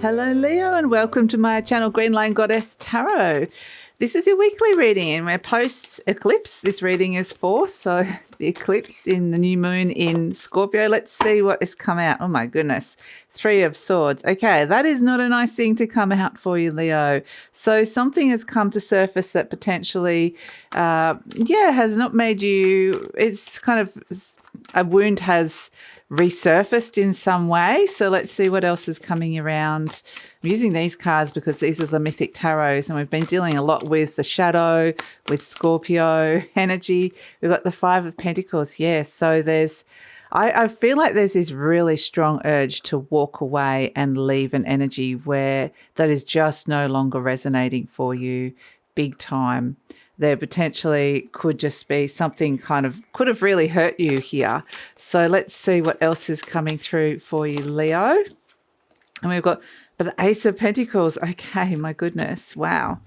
Hello Leo and welcome to my channel Green Line Goddess Tarot. This is your weekly reading and we're post-eclipse. This reading is for, so the eclipse in the new moon in Scorpio. Let's see what has come out. Oh my goodness. 3 of Swords. Okay, that is not a nice thing to come out for you, Leo. So something has come to surface that potentially, has not made you, it's kind of, a wound has resurfaced in some way. So let's see what else is coming around. I'm using these cards because these are the Mythic Tarots and we've been dealing a lot with the shadow, with Scorpio energy. We've got the 5 of Pentacles. Yes. So there's, I feel like there's this really strong urge to walk away and leave an energy where that is just no longer resonating for you big time. There potentially could just be something kind of could have really hurt you here. So let's see what else is coming through for you, Leo. And we've got the Ace of Pentacles. Okay, my goodness. Wow.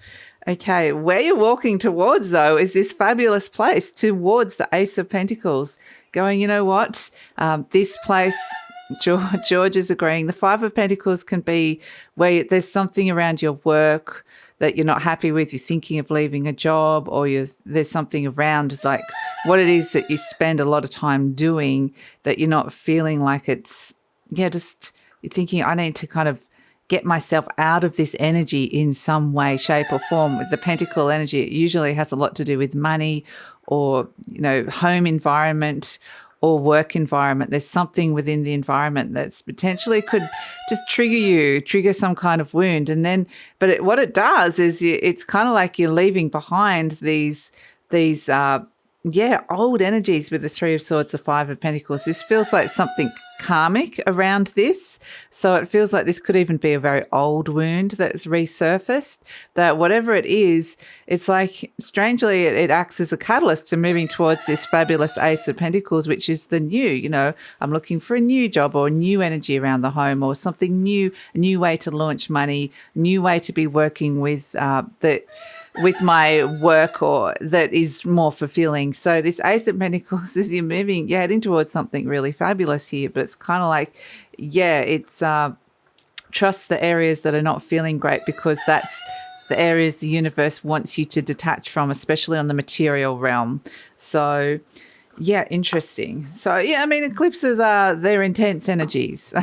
Okay, where you're walking towards, though, is this fabulous place towards the Ace of Pentacles. Going, you know what? This place, George is agreeing. The 5 of Pentacles can be where there's something around your work that you're not happy with, you're thinking of leaving a job, or there's something around like what it is that you spend a lot of time doing that you're not feeling like it's, just you're thinking, I need to kind of get myself out of this energy in some way, shape or form. With the Pentacle energy, it usually has a lot to do with money or, home environment or work environment. There's something within the environment that's potentially could just trigger some kind of wound. And then, what it does is it's kind of like you're leaving behind these old energies with the 3 of Swords, the 5 of Pentacles. This feels like something karmic around this. So it feels like this could even be a very old wound that's resurfaced, that whatever it is, it's like, strangely, it acts as a catalyst to moving towards this fabulous Ace of Pentacles, which is the new, I'm looking for a new job or new energy around the home or something new, a new way to launch money, new way to be working with with my work or that is more fulfilling. So this Ace of Pentacles is you're heading towards something really fabulous here, but it's kind of like, it's trust the areas that are not feeling great because that's the areas the universe wants you to detach from, especially on the material realm. So interesting. So, eclipses they're intense energies.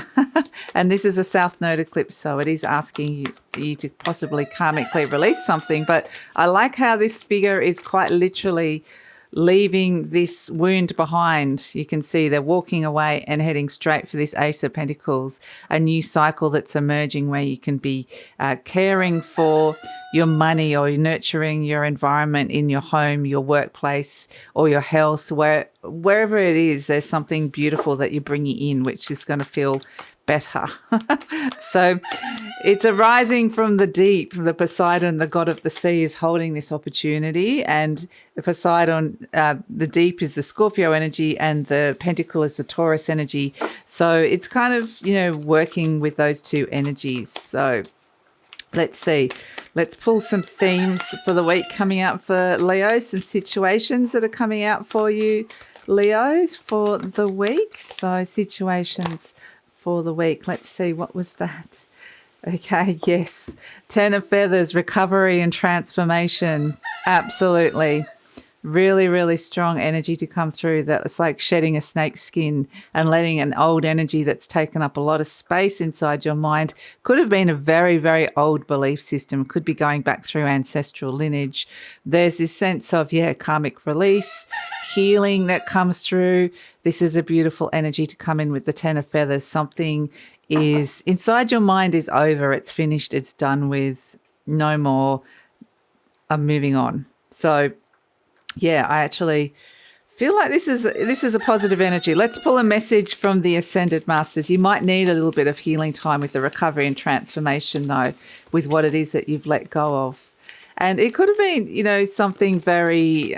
And this is a South Node eclipse, so it is asking you to possibly karmically release something. But I like how this figure is quite literally leaving this wound behind. You can see they're walking away and heading straight for this Ace of Pentacles, a new cycle that's emerging where you can be caring for your money or nurturing your environment in your home, your workplace, or your health. Wherever it is, there's something beautiful that you're bringing in, which is going to feel better. So it's arising from the deep. The Poseidon, the god of the sea, is holding this opportunity, and the Poseidon, the deep is the Scorpio energy and the Pentacle is the Taurus energy. So it's kind of, working with those two energies. So let's see. Let's pull some themes for the week coming out for Leo, some situations that are coming out for you, Leo, for the week. So situations for the week. Let's see, what was that? Okay, yes. 10 of Feathers, recovery and transformation. Absolutely. Really, really strong energy to come through. That it's like shedding a snake's skin and letting an old energy that's taken up a lot of space inside your mind. Could have been a very, very old belief system. Could be going back through ancestral lineage. There's this sense of, karmic release, healing that comes through. This is a beautiful energy to come in with the 10 of Feathers. Something is inside your mind is over. It's finished. It's done with. No more. I'm moving on. So I actually feel like this is a positive energy. Let's pull a message from the Ascended Masters. You might need a little bit of healing time with the recovery and transformation, though, with what it is that you've let go of. And it could have been, something very,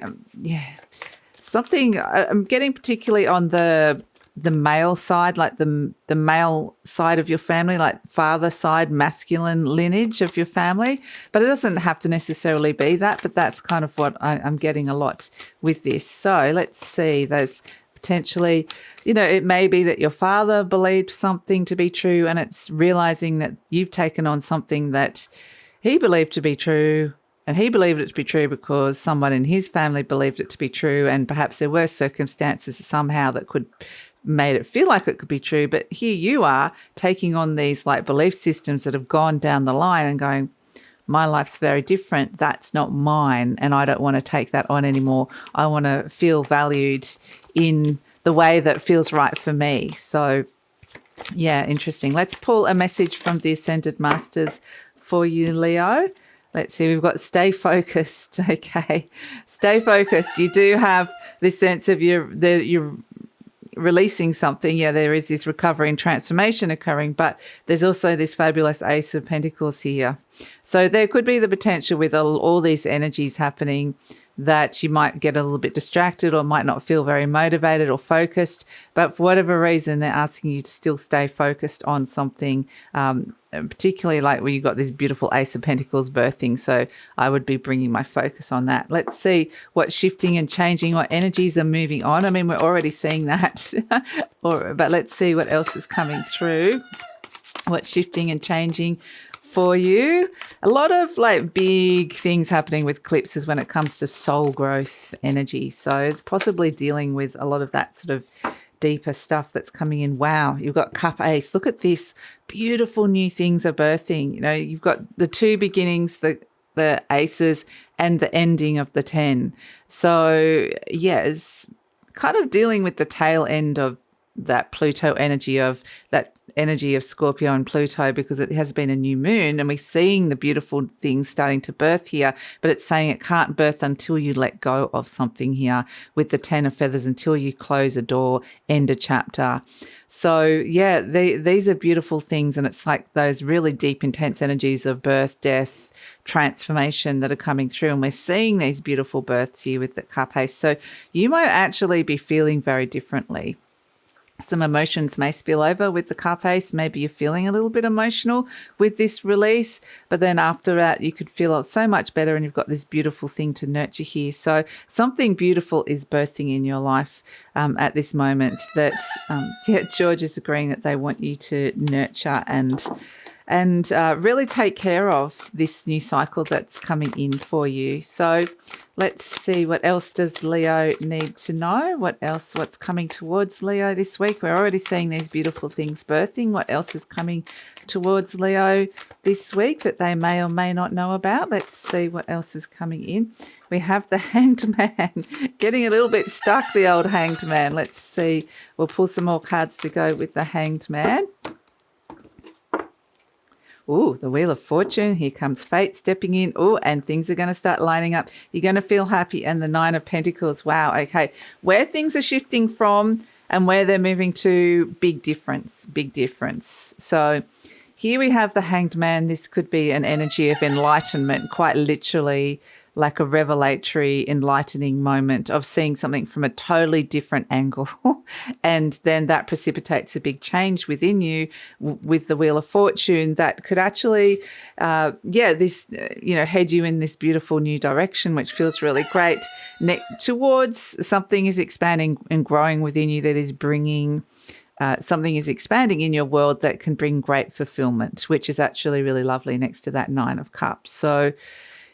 something I'm getting particularly on the male side, like the male side of your family, like father side, masculine lineage of your family. But it doesn't have to necessarily be that, but that's kind of what I'm getting a lot with this. So let's see. There's potentially, it may be that your father believed something to be true, and it's realizing that you've taken on something that he believed to be true, and he believed it to be true because someone in his family believed it to be true, and perhaps there were circumstances somehow that could made it feel like it could be true. But here you are taking on these like belief systems that have gone down the line and going, my life's very different. That's not mine, and I don't want to take that on anymore. I want to feel valued in the way that feels right for me. So, yeah, interesting. Let's pull a message from the Ascended Masters for you, Leo. Let's see. We've got stay focused. Okay, stay focused. You do have this sense of you're releasing something. Yeah, there is this recovery and transformation occurring, but there's also this fabulous Ace of Pentacles here. So there could be the potential with all these energies happening that you might get a little bit distracted or might not feel very motivated or focused, but for whatever reason, they're asking you to still stay focused on something, particularly like where you've got this beautiful Ace of Pentacles birthing. So I would be bringing my focus on that. Let's see what's shifting and changing, what energies are moving on. I mean, we're already seeing that, but let's see what else is coming through, what's shifting and changing for you. A lot of like big things happening with eclipses when it comes to soul growth energy. So it's possibly dealing with a lot of that sort of deeper stuff that's coming in. Wow, you've got Cup Ace. Look at this. Beautiful new things are birthing. You've got the two beginnings, the aces, and the ending of the 10. So yeah, it's kind of dealing with the tail end of that Pluto energy, of that energy of Scorpio and Pluto, because it has been a new moon and we're seeing the beautiful things starting to birth here, but it's saying it can't birth until you let go of something here with the 10 of feathers, until you close a door, end a chapter. So yeah, these are beautiful things, and it's like those really deep, intense energies of birth, death, transformation that are coming through, and we're seeing these beautiful births here with the Cup Ace. So you might actually be feeling very differently. Some emotions may spill over with the Cup Ace. Maybe you're feeling a little bit emotional with this release, but then after that you could feel so much better, and you've got this beautiful thing to nurture here. So something beautiful is birthing in your life at this moment that George is agreeing that they want you to nurture and really take care of this new cycle that's coming in for you. So let's see, what else does Leo need to know? What's coming towards Leo this week? We're already seeing these beautiful things birthing. What else is coming towards Leo this week that they may or may not know about? Let's see what else is coming in. We have the Hanged Man, getting a little bit stuck, the old Hanged Man. Let's see. We'll pull some more cards to go with the Hanged Man. Ooh, the Wheel of Fortune. Here comes fate stepping in. Ooh, and things are going to start lining up. You're going to feel happy. And the Nine of Pentacles. Wow. Okay. Where things are shifting from and where they're moving to, big difference. Big difference. So here we have the Hanged Man. This could be an energy of enlightenment, quite literally, like a revelatory, enlightening moment of seeing something from a totally different angle. And then that precipitates a big change within you with the Wheel of Fortune that could actually, head you in this beautiful new direction, which feels really great, towards something is expanding and growing within you that is bringing something is expanding in your world that can bring great fulfillment, which is actually really lovely next to that Nine of Cups. So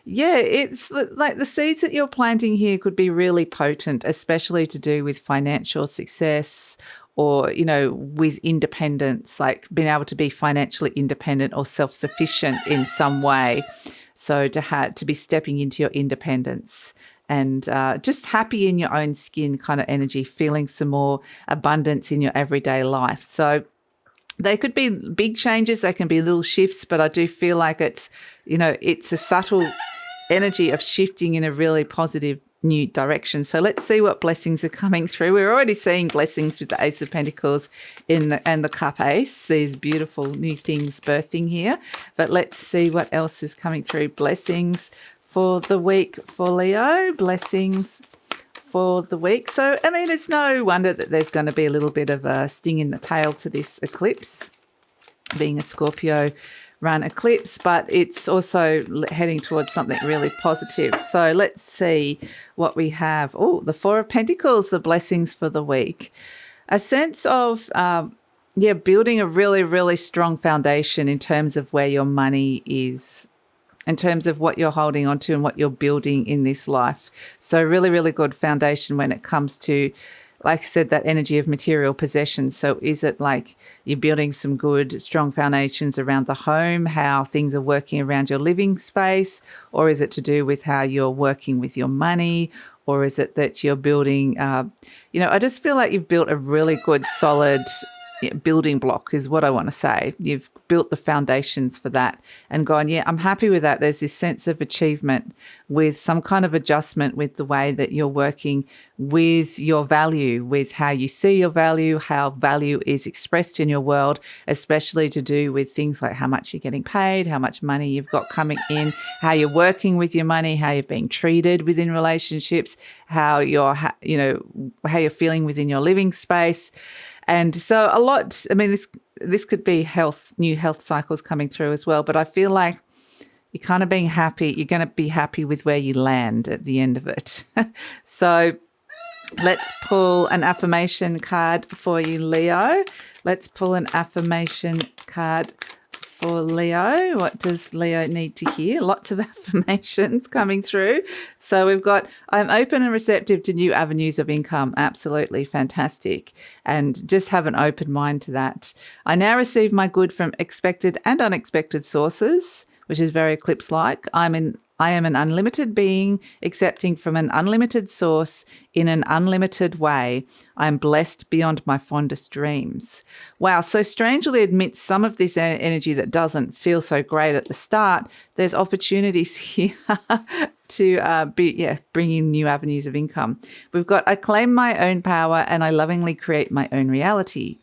yeah, it's like the seeds that you're planting here could be really potent, especially to do with financial success or, with independence, like being able to be financially independent or self-sufficient in some way. So to be stepping into your independence and just happy in your own skin kind of energy, feeling some more abundance in your everyday life. So they could be big changes, they can be little shifts, but I do feel like it's a subtle energy of shifting in a really positive new direction. So let's see what blessings are coming through. We're already seeing blessings with the Ace of Pentacles and the Cup Ace, these beautiful new things birthing here. But let's see what else is coming through. Blessings for the week for Leo. Blessings for the week. So, I mean, it's no wonder that there's going to be a little bit of a sting in the tail to this eclipse, being a Scorpio run eclipse, but it's also heading towards something really positive. So let's see what we have. Oh, the Four of Pentacles, the blessings for the week. A sense of, building a really, really strong foundation in terms of where your money is, in terms of what you're holding on to and what you're building in this life. So really, really good foundation when it comes to, like I said, that energy of material possessions. So is it like you're building some good, strong foundations around the home, how things are working around your living space, or is it to do with how you're working with your money, or is it that you're building, I just feel like you've built a really good, solid building block is what I want to say. You've built the foundations for that and gone, yeah, I'm happy with that. There's this sense of achievement with some kind of adjustment with the way that you're working with your value, with how you see your value, how value is expressed in your world, especially to do with things like how much you're getting paid, how much money you've got coming in, how you're working with your money, how you're being treated within relationships, how you're, how you're feeling within your living space. And so a lot, I mean, this could be new health cycles coming through as well, but I feel like you're kind of being happy. You're going to be happy with where you land at the end of it. So let's pull an affirmation card for you, Leo. Let's pull an affirmation card for Leo. What does Leo need to hear? Lots of affirmations coming through. So we've got, I'm open and receptive to new avenues of income. Absolutely fantastic. And just have an open mind to that. I now receive my good from expected and unexpected sources, which is very eclipse-like. I am an unlimited being, accepting from an unlimited source in an unlimited way. I am blessed beyond my fondest dreams. Wow. So strangely, amidst some of this energy that doesn't feel so great at the start, there's opportunities here to bring in new avenues of income. We've got, I claim my own power and I lovingly create my own reality.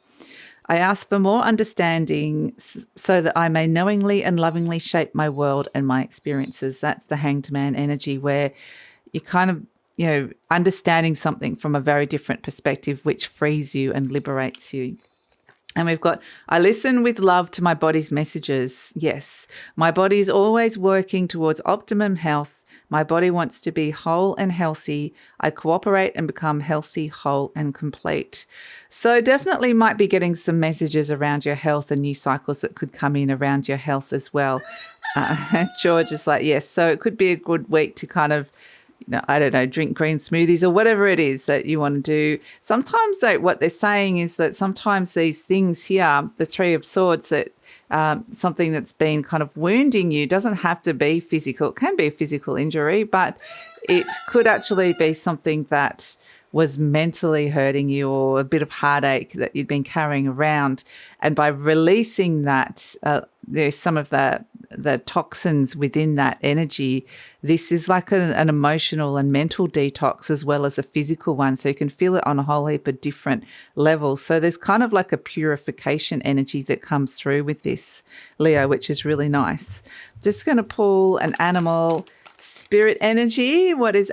I ask for more understanding so that I may knowingly and lovingly shape my world and my experiences. That's the Hanged Man energy, where you kind of, understanding something from a very different perspective, which frees you and liberates you. And we've got, I listen with love to my body's messages. Yes, my body is always working towards optimum health. My body wants to be whole and healthy. I cooperate and become healthy, whole and complete. So definitely might be getting some messages around your health and new cycles that could come in around your health as well. George is like, yes. So it could be a good week to kind of, drink green smoothies or whatever it is that you want to do. Sometimes what they're saying is that sometimes these things here, the Three of Swords, that something that's been kind of wounding you doesn't have to be physical. It can be a physical injury, but it could actually be something that was mentally hurting you or a bit of heartache that you'd been carrying around. And by releasing that, there's some of the toxins within that energy. This is like an emotional and mental detox as well as a physical one. So you can feel it on a whole heap of different levels. So there's kind of like a purification energy that comes through with this, Leo, which is really nice. Just going to pull an animal spirit energy. What is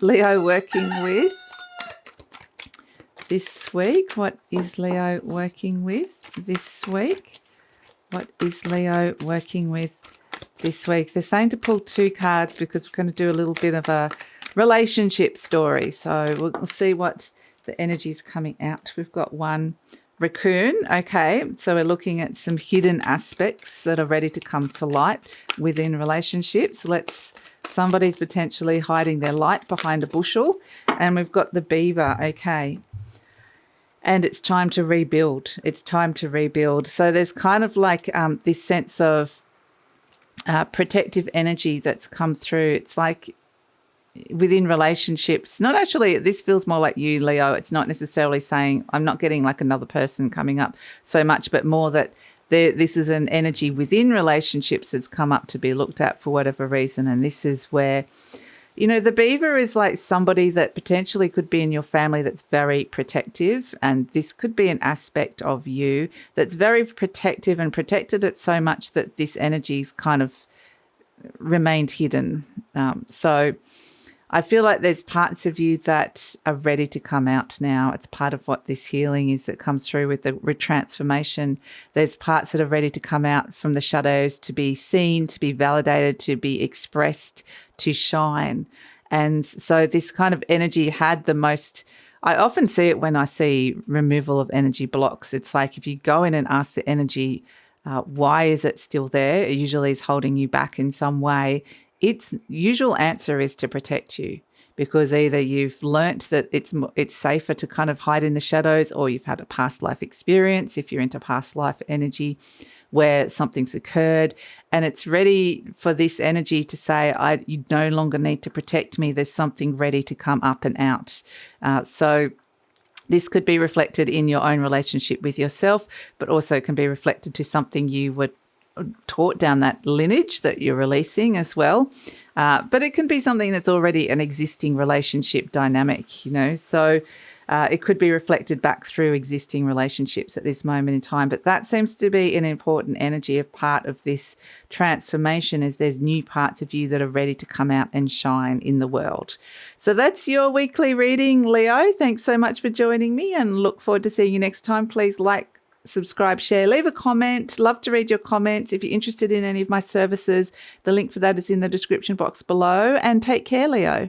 Leo working with this week? What is Leo working with this week? What is Leo working with this week? They're saying to pull two cards because we're going to do a little bit of a relationship story. So we'll see what the energy is coming out. We've got one raccoon. Okay, so we're looking at some hidden aspects that are ready to come to light within relationships. Somebody's potentially hiding their light behind a bushel. And we've got the beaver. Okay. And it's time to rebuild. It's time to rebuild. So there's kind of like this sense of protective energy that's come through. It's like within relationships, this feels more like you, Leo. It's not necessarily saying, I'm not getting like another person coming up so much, but more that this is an energy within relationships that's come up to be looked at for whatever reason. And this is where, the beaver is like somebody that potentially could be in your family that's very protective. And this could be an aspect of you that's very protective and protected it so much that this energy's kind of remained hidden. So I feel like there's parts of you that are ready to come out now. It's part of what this healing is that comes through with the transformation. There's parts that are ready to come out from the shadows, to be seen, to be validated, to be expressed, to shine. And so this kind of energy had the most, I often see it when I see removal of energy blocks. It's like if you go in and ask the energy, why is it still there? It usually is holding you back in some way. Its usual answer is to protect you, because either you've learnt that it's safer to kind of hide in the shadows, or you've had a past life experience, if you're into past life energy, where something's occurred and it's ready for this energy to say, you no longer need to protect me. There's something ready to come up and out. So this could be reflected in your own relationship with yourself, but also can be reflected to something you were taught down that lineage that you're releasing as well. But it can be something that's already an existing relationship dynamic, you know. So it could be reflected back through existing relationships at this moment in time. But that seems to be an important energy of part of this transformation, as there's new parts of you that are ready to come out and shine in the world. So that's your weekly reading, Leo. Thanks so much for joining me, and look forward to seeing you next time. Please like, subscribe, share, leave a comment. Love to read your comments. If you're interested in any of my services, the link for that is in the description box below. And take care, Leo.